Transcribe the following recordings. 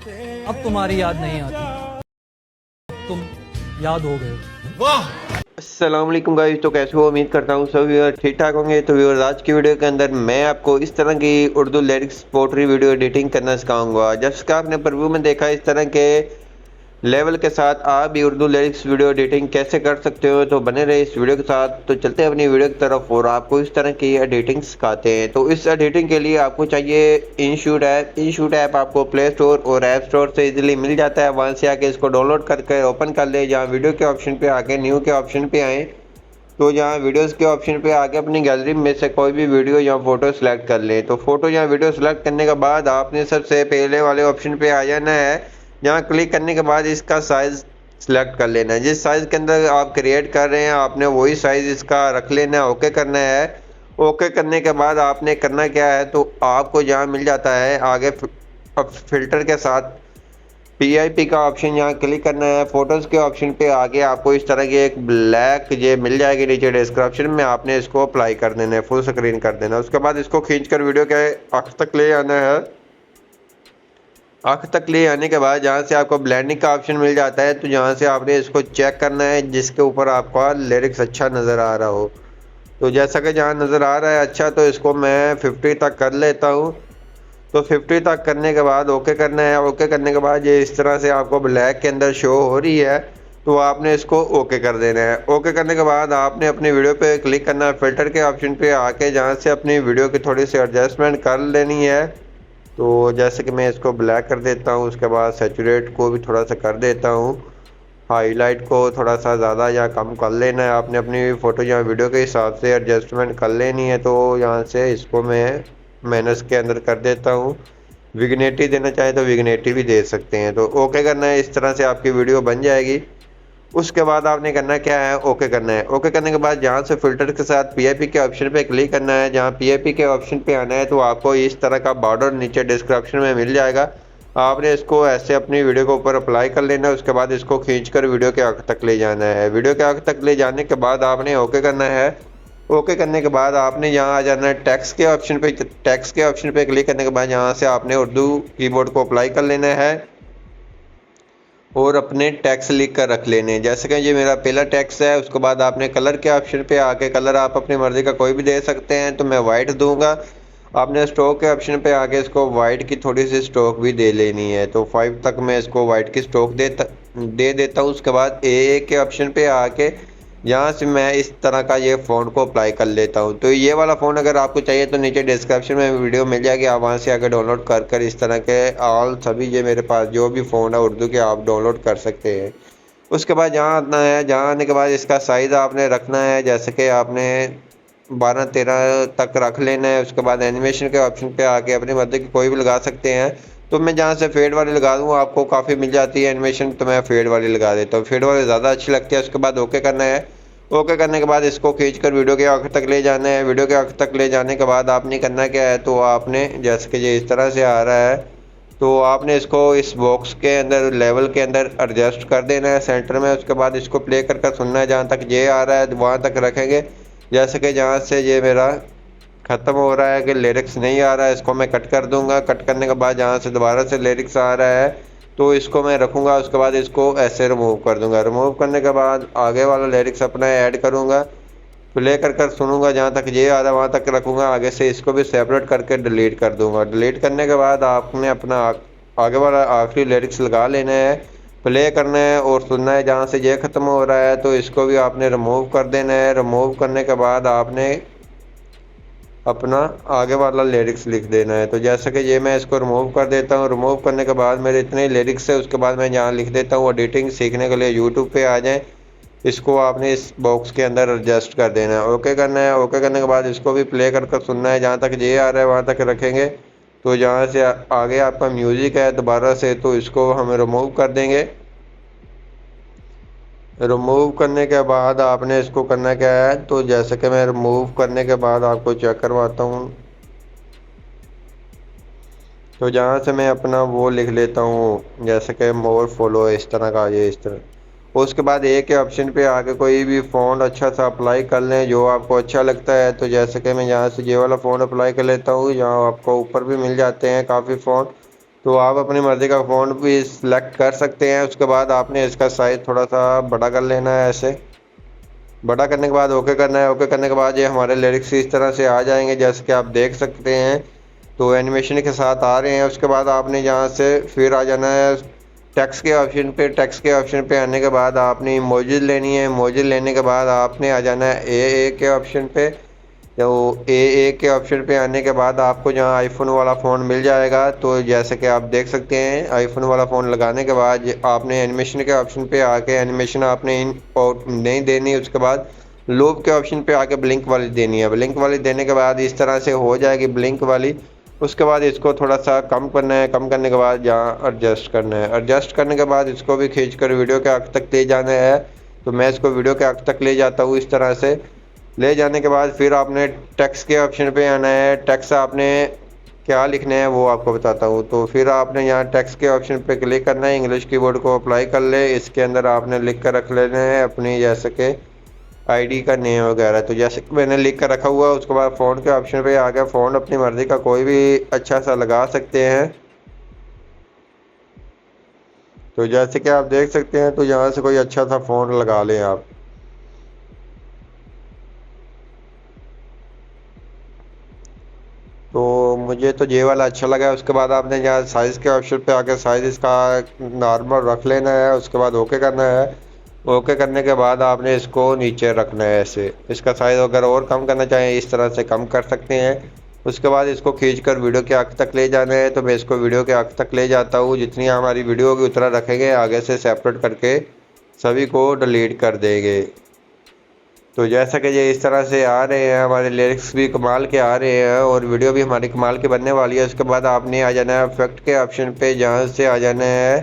अब तुम्हारी याद नहीं आती, तुम याद हो गए। वाह। अस्सलाम वालेकुम गाइस, तो कैसे हो? उम्मीद करता हूँ सभी व्यूअर ठीक ठाक होंगे। तो व्यूअर्स, आज की वीडियो के अंदर मैं आपको इस तरह की Urdu lyrics poetry video editing करना सिखाऊंगा। जैसे कि आपने प्रीव्यू में देखा, इस तरह के लेवल के साथ आप भी उर्दू लिरिक्स वीडियो एडिटिंग कैसे कर सकते हो। तो बने रहे इस वीडियो के साथ। तो चलते हैं अपनी वीडियो की तरफ और आपको इस तरह की एडिटिंग सिखाते हैं। तो इस एडिटिंग के लिए आपको चाहिए इनशूट ऐप। इनशूट ऐप आपको प्ले स्टोर और ऐप स्टोर से इजीली मिल जाता है। वहां से आके इसको डाउनलोड करके ओपन कर ले। जहाँ वीडियो के ऑप्शन पे आके न्यू के ऑप्शन पे आए, तो यहाँ वीडियोस के ऑप्शन पे आके अपनी गैलरी में से कोई भी वीडियो या फोटो सेलेक्ट कर लें। तो फोटो या वीडियो सेलेक्ट करने के बाद आपने सबसे पहले वाले ऑप्शन पे आ जाना है। यहाँ क्लिक करने के बाद इसका साइज़ सेलेक्ट कर लेना है। जिस साइज़ के अंदर आप क्रिएट कर रहे हैं आपने वही साइज़ इसका रख लेना है। ओके करना है। ओके करने के बाद आपने करना क्या है, तो आपको यहाँ मिल जाता है आगे फिल्टर के साथ PIP का ऑप्शन। यहाँ क्लिक करना है। फोटोज़ के ऑप्शन पे आगे आपको इस तरह की एक ब्लैक ये मिल जाएगी नीचे डिस्क्रिप्शन में। आपने इसको अप्लाई कर देना है, फुल स्क्रीन कर देना है। उसके बाद इसको खींचकर वीडियो के आखिर तक ले आना है। आखिर तक ले आने के बाद जहाँ से आपको ब्लेंडिंग का ऑप्शन मिल जाता है, तो यहाँ से आपने इसको चेक करना है जिसके ऊपर आपका लिरिक्स अच्छा नज़र आ रहा हो। तो जैसा कि जहाँ नज़र आ रहा है अच्छा, तो इसको मैं 50 तक कर लेता हूँ। तो 50 तक करने के बाद ओके करना है। ओके करने के बाद ये इस तरह से आपको ब्लैक के अंदर शो हो रही है, तो आपने इसको ओके कर देना है। ओके करने के बाद आपने अपनी वीडियो पे क्लिक करना है। फिल्टर के ऑप्शन पे आके जहाँ से अपनी वीडियो की थोड़ी सी एडजस्टमेंट कर लेनी है। तो जैसे कि मैं इसको ब्लैक कर देता हूँ। उसके बाद सैचुरेट को भी थोड़ा सा कर देता हूँ। हाईलाइट को थोड़ा सा ज़्यादा या कम कर लेना है। आपने अपनी फ़ोटो या वीडियो के हिसाब से एडजस्टमेंट कर लेनी है। तो यहाँ से इसको मैं माइनस के अंदर कर देता हूँ। विग्नेटी देना चाहे तो विग्नेटी भी दे सकते हैं। तो ओके करना है। इस तरह से आपकी वीडियो बन जाएगी। उसके बाद आपने करना क्या है, ओके करना है। ओके करने के बाद जहाँ से फिल्टर के साथ PIP के ऑप्शन पे क्लिक करना है। जहाँ PIP के ऑप्शन पे आना है, तो आपको इस तरह का बॉर्डर नीचे डिस्क्रिप्शन में मिल जाएगा। आपने इसको ऐसे अपनी वीडियो के ऊपर अप्लाई कर लेना है। उसके बाद इसको खींचकर वीडियो के आखिर तक ले जाना है। वीडियो के आखिर तक ले जाने के बाद आपने ओके करना है। ओके करने के बाद आपने यहाँ आ जाना है टेक्स्ट के ऑप्शन पे। टेक्स्ट के ऑप्शन पे क्लिक करने के बाद यहाँ से आपने उर्दू कीबोर्ड को अप्लाई कर लेना है और अपने टेक्स्ट लिख कर रख लेने। जैसे कि ये मेरा पहला टेक्स्ट है। उसके बाद आपने कलर के ऑप्शन पे आके कलर आप अपनी मर्ज़ी का कोई भी दे सकते हैं। तो मैं वाइट दूंगा। आपने स्ट्रोक के ऑप्शन पे आके इसको वाइट की थोड़ी सी स्ट्रोक भी दे लेनी है। तो 5 तक मैं इसको वाइट की स्ट्रोक दे देता हूँ। उसके बाद AA के ऑप्शन पे आके यहाँ से मैं इस तरह का ये फ़ॉन्ट को अप्लाई कर लेता हूँ। तो ये वाला फ़ॉन्ट अगर आपको चाहिए तो नीचे डिस्क्रिप्शन में वीडियो मिल जाएगी। आप वहाँ से आकर डाउनलोड कर इस तरह के ऑल सभी ये मेरे पास जो भी फ़ॉन्ट है उर्दू के आप डाउनलोड कर सकते हैं। उसके बाद जहाँ आना है, जहाँ आने के बाद इसका साइज़ आपने रखना है। जैसे कि आपने 12-13 तक रख लेना है। उसके बाद एनिमेशन के ऑप्शन पे आके अपनी मर्ज़ी की कोई भी लगा सकते हैं। तो मैं जहाँ से फेड वाली लगा दूँ, आपको काफ़ी मिल जाती है एनिमेशन, तो मैं फेड वाली लगा देता हूँ। फेड वाली ज़्यादा अच्छी लगती है। उसके बाद ओके करना है। ओके करने के बाद इसको खींचकर वीडियो के आखिर तक ले जाना है। वीडियो के आखिर तक ले जाने के बाद आपने करना क्या है, तो आपने जैसे कि ये इस तरह से आ रहा है, तो आपने इसको इस बॉक्स के अंदर लेवल के अंदर एडजस्ट कर देना है सेंटर में। उसके बाद इसको प्ले कर सुनना है। जहाँ तक ये आ रहा है वहाँ तक रखेंगे। जैसे कि जहाँ से ये मेरा ख़त्म हो रहा है कि लिरिक्स नहीं आ रहा है, इसको मैं कट कर दूंगा। कट करने के बाद जहाँ से दोबारा से लिरिक्स आ रहा है, तो इसको मैं रखूँगा। उसके बाद इसको ऐसे रिमूव कर दूंगा। रिमूव करने के बाद आगे वाला लिरिक्स अपना ऐड करूँगा। प्ले कर सुनूंगा। जहाँ तक ये आ रहा है वहाँ तक रखूँगा। आगे से इसको भी सेपरेट करके डिलीट कर दूँगा। डिलीट करने के बाद आपने अपना आगे वाला आखिरी लिरिक्स लगा लेना है, प्ले करना है और सुनना है। जहाँ से ये ख़त्म हो रहा है, तो इसको भी आपने रिमूव कर देना है। रिमूव करने के बाद आपने अपना आगे वाला लिरिक्स लिख देना है। तो जैसे कि ये मैं इसको रिमूव कर देता हूँ। रिमूव करने के बाद मेरे इतने लिरिक्स है। उसके बाद मैं यहाँ लिख देता हूँ एडिटिंग सीखने के लिए यूट्यूब पे आ जाएं। इसको आपने इस बॉक्स के अंदर एडजस्ट कर देना है। ओके करना है। ओके करने के बाद इसको भी प्ले कर सुनना है। जहाँ तक ये आ रहा है वहाँ तक रखेंगे। तो जहाँ से आगे आपका म्यूज़िक है दोबारा से, तो इसको हम रिमूव कर देंगे। रिमूव करने के बाद आपने इसको करना क्या है, तो जैसे कि मैं रिमूव करने के बाद आपको चेक करवाता हूँ। तो जहाँ से मैं अपना वो लिख लेता हूँ, जैसे कि मोर फॉलो इस तरह का, ये इस तरह। उसके बाद एक के ऑप्शन पे आके कोई भी फ़ॉन्ट अच्छा सा अप्लाई कर लें जो आपको अच्छा लगता है। तो जैसे कि मैं यहाँ से ये वाला फ़ॉन्ट अप्लाई कर लेता हूँ। यहाँ आपको ऊपर भी मिल जाते हैं काफ़ी फ़ॉन्ट। तो आप अपनी मर्ज़ी का फ़ॉन्ट भी सिलेक्ट कर सकते हैं। उसके बाद आपने इसका साइज़ थोड़ा सा बड़ा कर लेना है, ऐसे बड़ा करने के बाद ओके करना है। ओके करने के बाद ये हमारे लिरिक्स इस तरह से आ जाएंगे जैसे कि आप देख सकते हैं, तो एनिमेशन के साथ आ रहे हैं। उसके बाद आपने यहाँ से फिर आ जाना है टेक्स्ट के ऑप्शन पे। टेक्स्ट के ऑप्शन पे आने के बाद आपने इमोजी लेनी है। इमोजी लेने के बाद आपने आ जाना है ए के ऑप्शन पे। तो ए के ऑप्शन पे आने के बाद आपको जहाँ आईफोन वाला फ़ोन मिल जाएगा, तो जैसे कि आप देख सकते हैं आईफोन वाला फ़ोन लगाने के बाद आपने एनिमेशन के ऑप्शन पे आके एनिमेशन आपने इन आउट नहीं देनी। उसके बाद लूप के ऑप्शन पे आके ब्लिंक वाली देनी है। ब्लिंक वाली देने के बाद इस तरह से हो जाएगी ब्लिंक वाली। उसके बाद इसको थोड़ा सा कम करना है। कम करने के बाद यहाँ एडजस्ट करना है। एडजस्ट करने के बाद इसको भी खींच कर वीडियो के आगे तक ले जाना है। तो मैं इसको वीडियो के आगे तक ले जाता हूँ। इस तरह से ले जाने के बाद फिर आपने टेक्स्ट के ऑप्शन पे आना है। टेक्स्ट आपने क्या लिखना है वो आपको बताता हूँ। तो फिर आपने यहाँ टेक्स्ट के ऑप्शन पे क्लिक करना है। इंग्लिश कीबोर्ड को अप्लाई कर ले। इसके अंदर आपने लिख कर रख लेना है अपनी जैसे कि आईडी का नेम वगैरह। तो जैसे कि मैंने लिख कर रखा हुआ, उसके बाद फ़ॉन्ट के ऑप्शन पे आ गया। फ़ॉन्ट अपनी मर्ज़ी का कोई भी अच्छा सा लगा सकते हैं। तो जैसे कि आप देख सकते हैं, तो यहाँ से कोई अच्छा सा फ़ॉन्ट लगा लें आप। तो मुझे तो ये वाला अच्छा लगा। उसके बाद आपने यहाँ साइज़ के ऑप्शन पे आके साइज़ इसका नॉर्मल रख लेना है। उसके बाद ओके करना है। ओके करने के बाद आपने इसको नीचे रखना है ऐसे। इसका साइज़ अगर और कम करना चाहें इस तरह से कम कर सकते हैं। उसके बाद इसको खींचकर वीडियो के आगे तक ले जाना है। तो मैं इसको वीडियो के आगे तक ले जाता हूँ। जितनी हमारी वीडियो होगी उतना रखेंगे, आगे से सेपरेट करके सभी को डिलीट कर देंगे। तो जैसा कि ये इस तरह से आ रहे हैं, हमारे लिरिक्स भी कमाल के आ रहे हैं और वीडियो भी हमारी कमाल की बनने वाली है। उसके बाद आपने आ जाना है इफेक्ट के ऑप्शन पे। जहाँ से आ जाना है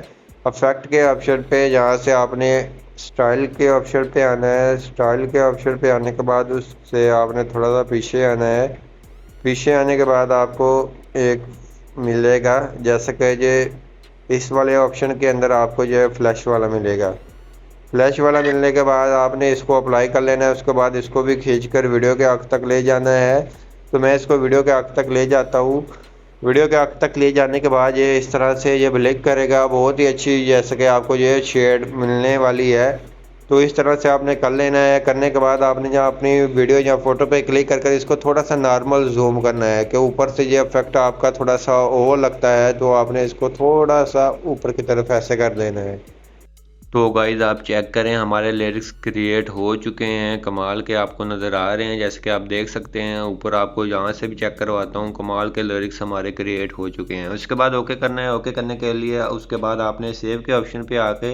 इफेक्ट के ऑप्शन पे, जहाँ से आपने स्टाइल के ऑप्शन पे आना है। स्टाइल के ऑप्शन पे आने के बाद उससे आपने थोड़ा सा पीछे आना है। पीछे आने के बाद आपको एक मिलेगा जैसे कि ये इस वाले ऑप्शन के अंदर आपको जो है फ्लैश वाला मिलेगा। फ्लैश वाला मिलने के बाद आपने इसको अप्लाई कर लेना है। उसके बाद इसको भी खींच कर वीडियो के आगे तक ले जाना है। तो मैं इसको वीडियो के आगे तक ले जाता हूँ। वीडियो के आगे तक ले जाने के बाद ये इस तरह से ये ब्लिंक करेगा, बहुत ही अच्छी जैसे कि आपको ये शेड मिलने वाली है। तो इस तरह से आपने कर लेना है। करने के बाद आपने जहाँ अपनी वीडियो या फ़ोटो पे क्लिक कर इसको थोड़ा सा नॉर्मल जूम करना है कि ऊपर से ये इफेक्ट आपका थोड़ा सा ओवर लगता है, तो आपने इसको थोड़ा सा ऊपर की तरफ ऐसे कर देना है। तो गाइज़ आप चेक करें, हमारे लिरिक्स क्रिएट हो चुके हैं, कमाल के आपको नज़र आ रहे हैं। जैसे कि आप देख सकते हैं ऊपर, आपको यहाँ से भी चेक करवाता हूँ, कमाल के लिरिक्स हमारे क्रिएट हो चुके हैं। उसके बाद ओके करना है। ओके करने के लिए उसके बाद आपने सेव के ऑप्शन पे आके,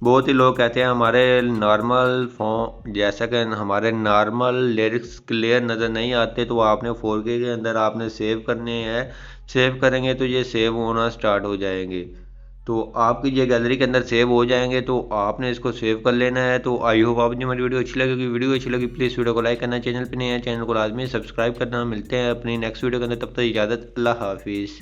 बहुत ही लोग कहते हैं हमारे नॉर्मल फॉर्म जैसा कि हमारे नॉर्मल लिरिक्स क्लियर नज़र नहीं आते, तो आपने 4K के अंदर आपने सेव करने हैं। सेव करेंगे तो ये सेव होना स्टार्ट हो जाएंगे, तो आपकी ये गैलरी के अंदर सेव हो जाएंगे। तो आपने इसको सेव कर लेना है। तो आई होप आपने हमारी वीडियो अच्छी लगेगी। वीडियो अच्छी लगी प्लीज़ वीडियो को लाइक करना, चैनल पे नए हैं चैनल को लाजमी सब्सक्राइब करना। मिलते हैं अपनी नेक्स्ट वीडियो के अंदर, तब तक इजाज़त, अल्लाह हाफिज़।